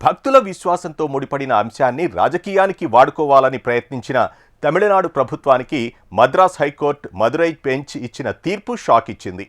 భక్తుల విశ్వాసంతో ముడిపడిన అంశాన్ని రాజకీయానికి వాడుకోవాలని ప్రయత్నించిన తమిళనాడు ప్రభుత్వానికి మద్రాస్ హైకోర్టు మదురై బెంచ్ ఇచ్చిన తీర్పు షాక్ ఇచ్చింది.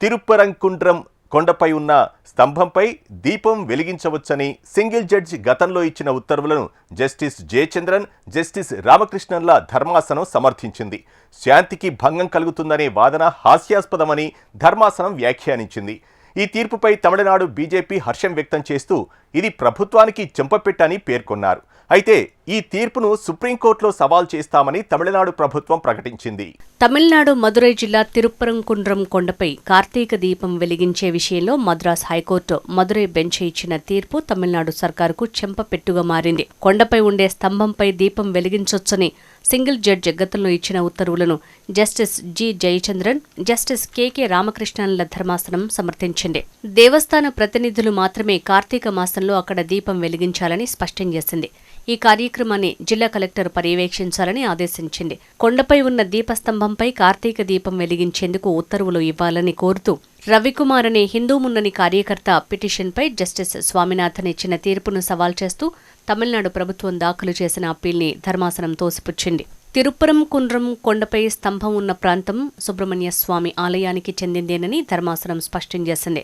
తిరుప్పరంకుండ్రం కొండపై ఉన్న స్తంభంపై దీపం వెలిగించవచ్చని సింగిల్ జడ్జి గతంలో ఇచ్చిన ఉత్తర్వులను జస్టిస్ జయచంద్రన్, జస్టిస్ రామకృష్ణన్ల ధర్మాసనం సమర్థించింది. శాంతికి భంగం కలుగుతుందనే వాదన హాస్యాస్పదమని ధర్మాసనం వ్యాఖ్యానించింది. ఈ తీర్పుపై తమిళనాడు బీజేపీ హర్షం వ్యక్తం చేస్తూ ఇది ప్రభుత్వానికి చెంపపెట్టని పేర్కొన్నారు. అయితే ఈ తీర్పును సుప్రీంకోర్టులో సవాల్ చేస్తామని తమిళనాడు ప్రభుత్వం ప్రకటించింది. తమిళనాడు మదురై జిల్లా తిరుప్పరంకుండ్రం కొండపై కార్తీక దీపం వెలిగించే విషయంలో మద్రాస్ హైకోర్టు మదురై బెంచ్ ఇచ్చిన తీర్పు తమిళనాడు సర్కారుకు చెంపపెట్టుగా మారింది. కొండపై ఉండే స్తంభంపై దీపం వెలిగించొచ్చని సింగిల్ జడ్జి గతంలో ఇచ్చిన ఉత్తర్వులను justice G Jayachandran, justice K రామకృష్ణన్ల ధర్మాసనం సమర్థించింది. దేవస్థాన ప్రతినిధులు మాత్రమే కార్తీక మాసంలో అక్కడ దీపం వెలిగించాలని స్పష్టం చేసింది. ఈ కార్యక్రమాన్ని జిల్లా కలెక్టర్ పర్యవేక్షించాలని ఆదేశించింది. కొండపై ఉన్న దీపస్తంభంపై కార్తీక దీపం వెలిగించేందుకు ఉత్తర్వులు ఇవ్వాలని కోరుతూ రవికుమార్ అనే హిందూ మున్నని కార్యకర్త పిటిషన్పై జస్టిస్ స్వామినాథన్ ఇచ్చిన తీర్పును సవాల్ చేస్తూ తమిళనాడు ప్రభుత్వం దాఖలు చేసిన అప్పీల్ని ధర్మాసనం తోసిపుచ్చింది. తిరుప్పరంకుండ్రం కొండపై స్తంభం ఉన్న ప్రాంతం సుబ్రహ్మణ్య స్వామి ఆలయానికి చెందిందేనని ధర్మాసనం స్పష్టం చేసింది.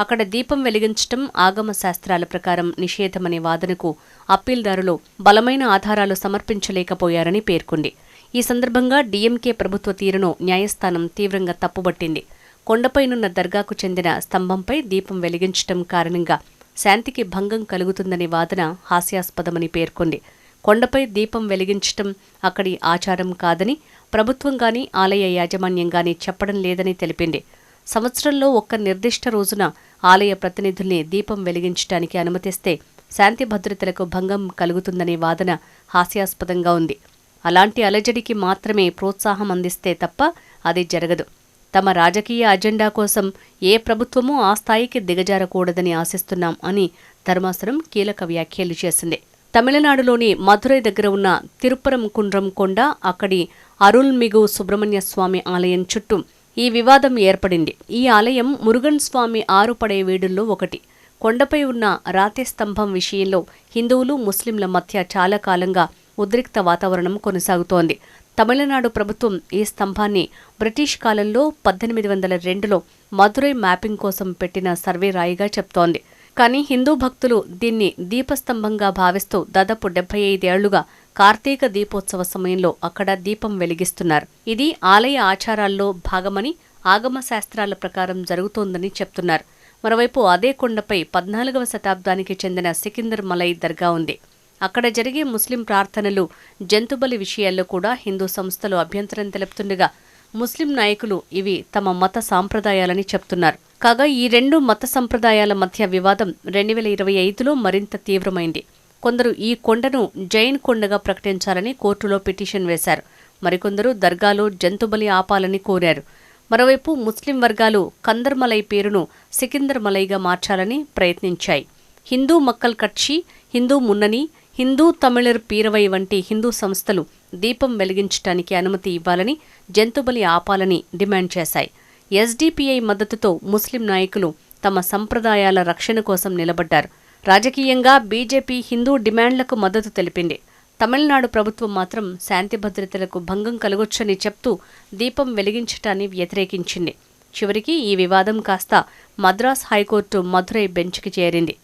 అక్కడ దీపం వెలిగించటం ఆగమ శాస్త్రాల ప్రకారం నిషేధమనే వాదనకు అప్పీల్దారులు బలమైన ఆధారాలు సమర్పించలేకపోయారని పేర్కొంది. ఈ సందర్భంగా డీఎంకే ప్రభుత్వ తీరును న్యాయస్థానం తీవ్రంగా తప్పుబట్టింది. కొండపైనున్న దర్గాకు చెందిన స్తంభంపై దీపం వెలిగించటం కారణంగా శాంతికి భంగం కలుగుతుందనే వాదన హాస్యాస్పదమని పేర్కొంది. కొండపై దీపం వెలిగించటం అక్కడి ఆచారం కాదని ప్రభుత్వం గాని ఆలయ యాజమాన్యం గాని చెప్పడం లేదని తెలిపింది. సంవత్సరంలో ఒక్క నిర్దిష్ట రోజున ఆలయ ప్రతినిధుల్ని దీపం వెలిగించడానికి అనుమతిస్తే శాంతి భద్రతలకు భంగం కలుగుతుందనే వాదన హాస్యాస్పదంగా ఉంది. అలాంటి అలజడికి మాత్రమే ప్రోత్సాహం అందిస్తే తప్ప అది జరగదు. తమ రాజకీయ అజెండా కోసం ఏ ప్రభుత్వమూ ఆ స్థాయికి దిగజారకూడదని ఆశిస్తున్నాం అని ధర్మాసనం కీలక వ్యాఖ్యలు చేసింది. తమిళనాడులోని మదురై దగ్గర ఉన్న తిరుప్పరంకుండ్రం కొండ, అక్కడి అరుల్మిగు సుబ్రహ్మణ్య స్వామి ఆలయం చుట్టూ ఈ వివాదం ఏర్పడింది. ఈ ఆలయం మురుగన్ స్వామి ఆరుపడే వీడుల్లో ఒకటి. కొండపై ఉన్న రాతి స్తంభం విషయంలో హిందువులు, ముస్లింల మధ్య చాలా కాలంగా ఉద్రిక్త వాతావరణం కొనసాగుతోంది. తమిళనాడు ప్రభుత్వం ఈ స్తంభాన్ని బ్రిటిష్ కాలంలో 1802లో మదురై మ్యాపింగ్ కోసం పెట్టిన సర్వే రాయిగా చెప్తోంది. కానీ హిందూ భక్తులు దీన్ని దీపస్తంభంగా భావిస్తూ దాదాపు 75 ఏళ్లుగా కార్తీక దీపోత్సవ సమయంలో అక్కడ దీపం వెలిగిస్తున్నారు. ఇది ఆలయ ఆచారాల్లో భాగమని, ఆగమ శాస్త్రాల ప్రకారం జరుగుతోందని చెప్తున్నారు. మరోవైపు అదే కొండపై 14వ శతాబ్దానికి చెందిన సికిందర్ మలై దర్గా ఉంది. అక్కడ జరిగే ముస్లిం ప్రార్థనలు, జంతుబలి విషయాల్లో కూడా హిందూ సంస్థలు అభ్యంతరం తెలుపుతుండగా ముస్లిం నాయకులు ఇవి తమ మత సాంప్రదాయాలని చెప్తున్నారు. కాగా ఈ రెండు మత సంప్రదాయాల మధ్య వివాదం 2025లో మరింత తీవ్రమైంది. కొందరు ఈ కొండను జైన్ కొండగా ప్రకటించాలని కోర్టులో పిటిషన్ వేశారు. మరికొందరు దర్గాలో జంతుబలి ఆపాలని కోరారు. మరోవైపు ముస్లిం వర్గాలు కందర్మలై పేరును సికిందర్ మలైగా మార్చాలని ప్రయత్నించాయి. హిందూ మక్కల్ కట్చి, హిందూ మున్నని, హిందూ తమిళర్ పీరవై వంటి హిందూ సంస్థలు దీపం వెలిగించడానికి అనుమతి ఇవ్వాలని, జంతుబలి ఆపాలని డిమాండ్ చేశాయి. ఎస్డీపీఐ మద్దతుతో ముస్లిం నాయకులు తమ సంప్రదాయాల రక్షణ కోసం నిలబడ్డారు. రాజకీయంగా బీజేపీ హిందూ డిమాండ్లకు మద్దతు తెలిపింది. తమిళనాడు ప్రభుత్వం మాత్రం శాంతి భద్రతలకు భంగం కలగొచ్చని చెప్తూ దీపం వెలిగించటాన్ని వ్యతిరేకించింది. చివరికి ఈ వివాదం కాస్త మద్రాస్ హైకోర్టు మదురై బెంచ్కి చేరింది.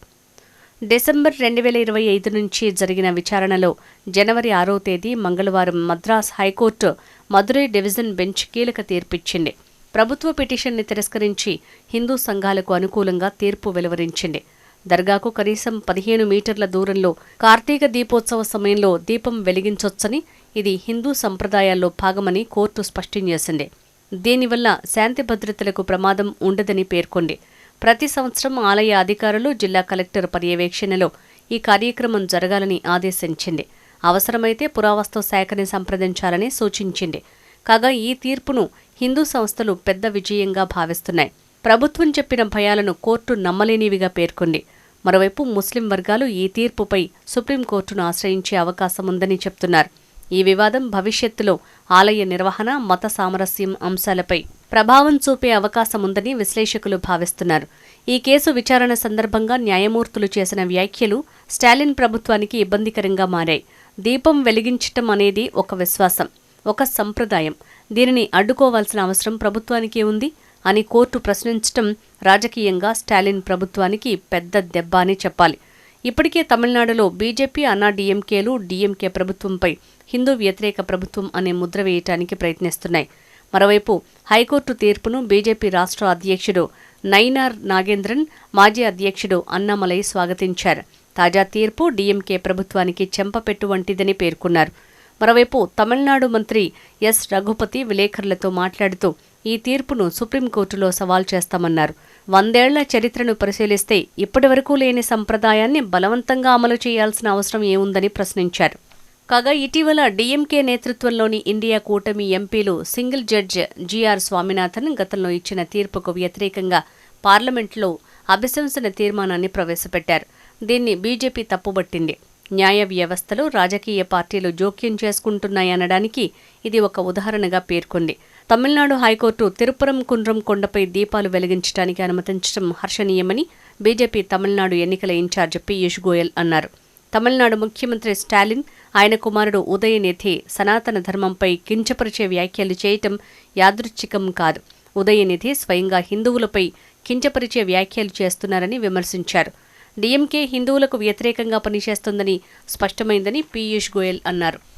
డిసెంబర్ 2025 నుంచి జరిగిన విచారణలో జనవరి 6వ తేదీ మంగళవారం Madras high court Madurai division bench కీలక తీర్పిచ్చింది. ప్రభుత్వ పిటిషన్ని తిరస్కరించి హిందూ సంఘాలకు అనుకూలంగా తీర్పు వెలువరించింది. దర్గాకు కనీసం 15 మీటర్ల దూరంలో కార్తీక దీపోత్సవ సమయంలో దీపం వెలిగించొచ్చని, ఇది హిందూ సంప్రదాయాల్లో భాగమని కోర్టు స్పష్టం చేసింది. దీనివల్ల శాంతి భద్రతలకు ప్రమాదం ఉండదని పేర్కొంది. ప్రతి సంవత్సరం ఆలయ అధికారులు జిల్లా కలెక్టర్ పర్యవేక్షణలో ఈ కార్యక్రమం జరగాలని ఆదేశించింది. అవసరమైతే పురావస్తు శాఖని సంప్రదించాలని సూచించింది. కాగా ఈ తీర్పును హిందూ సంస్థలు పెద్ద విజయంగా భావిస్తున్నాయి. ప్రభుత్వం చెప్పిన భయాలను కోర్టు నమ్మలేనివిగా పేర్కొంది. మరోవైపు ముస్లిం వర్గాలు ఈ తీర్పుపై సుప్రీంకోర్టును ఆశ్రయించే అవకాశం ఉందని చెప్తున్నారు. ఈ వివాదం భవిష్యత్తులో ఆలయ నిర్వహణ, మత సామరస్యం అంశాలపై ప్రభావం చూపే అవకాశముందని విశ్లేషకులు భావిస్తున్నారు. ఈ కేసు విచారణ సందర్భంగా న్యాయమూర్తులు చేసిన వ్యాఖ్యలు స్టాలిన్ ప్రభుత్వానికి ఇబ్బందికరంగా మారాయి. దీపం వెలిగించటం అనేది ఒక విశ్వాసం, ఒక సంప్రదాయం. దీనిని అడ్డుకోవాల్సిన అవసరం ప్రభుత్వానికి ఉంది అని కోర్టు ప్రశ్నించటం రాజకీయంగా స్టాలిన్ ప్రభుత్వానికి పెద్ద దెబ్బ అని చెప్పాలి. ఇప్పటికే తమిళనాడులో బీజేపీ, అన్నాడీఎంకేలు డీఎంకే ప్రభుత్వంపై హిందూ వ్యతిరేక ప్రభుత్వం అనే ముద్ర వేయటానికి ప్రయత్నిస్తున్నాయి. మరోవైపు హైకోర్టు తీర్పును బీజేపీ రాష్ట్ర అధ్యక్షుడు నైనార్ నాగేంద్రన్, మాజీ అధ్యక్షుడు అన్నామలై స్వాగతించారు. తాజా తీర్పు డీఎంకే ప్రభుత్వానికి చెంపపెట్టు వంటిదని పేర్కొన్నారు. మరోవైపు తమిళనాడు మంత్రి ఎస్ రఘుపతి విలేకరులతో మాట్లాడుతూ ఈ తీర్పును సుప్రీంకోర్టులో సవాల్ చేస్తామన్నారు. 100 ఏళ్ల చరిత్రను పరిశీలిస్తే ఇప్పటివరకు లేని సంప్రదాయాన్ని బలవంతంగా అమలు చేయాల్సిన అవసరం ఏముందని ప్రశ్నించారు. కాగా ఇటీవల డీఎంకే నేతృత్వంలోని ఇండియా కూటమి ఎంపీలు సింగిల్ జడ్జ్ జీఆర్ స్వామినాథన్ గతంలో ఇచ్చిన తీర్పుకు వ్యతిరేకంగా పార్లమెంట్లో అభిశంసన తీర్మానాన్ని ప్రవేశపెట్టారు. దీన్ని బీజేపీ తప్పుబట్టింది. న్యాయ వ్యవస్థలో రాజకీయ పార్టీలు జోక్యం చేసుకుంటున్నాయనడానికి ఇది ఒక ఉదాహరణగా పేర్కొంది. తమిళనాడు హైకోర్టు తిరుపరంకుండ్రం కొండపై దీపాలు వెలిగించడానికి అనుమతించడం హర్షణీయమని బీజేపీ తమిళనాడు ఎన్నికల ఇన్ఛార్జ్ పీయూష్ గోయల్ అన్నారు. తమిళనాడు ముఖ్యమంత్రి స్టాలిన్, ఆయన కుమారుడు ఉదయనిధి సనాతన ధర్మంపై కించపరిచే వ్యాఖ్యలు చేయటం యాదృచ్ఛికం కాదు. ఉదయనిధి స్వయంగా హిందువులపై కించపరిచే వ్యాఖ్యలు చేస్తున్నారని విమర్శించారు. డీఎంకే హిందువులకు వ్యతిరేకంగా పనిచేస్తోందని స్పష్టమైందని పీయూష్ గోయల్ అన్నారు.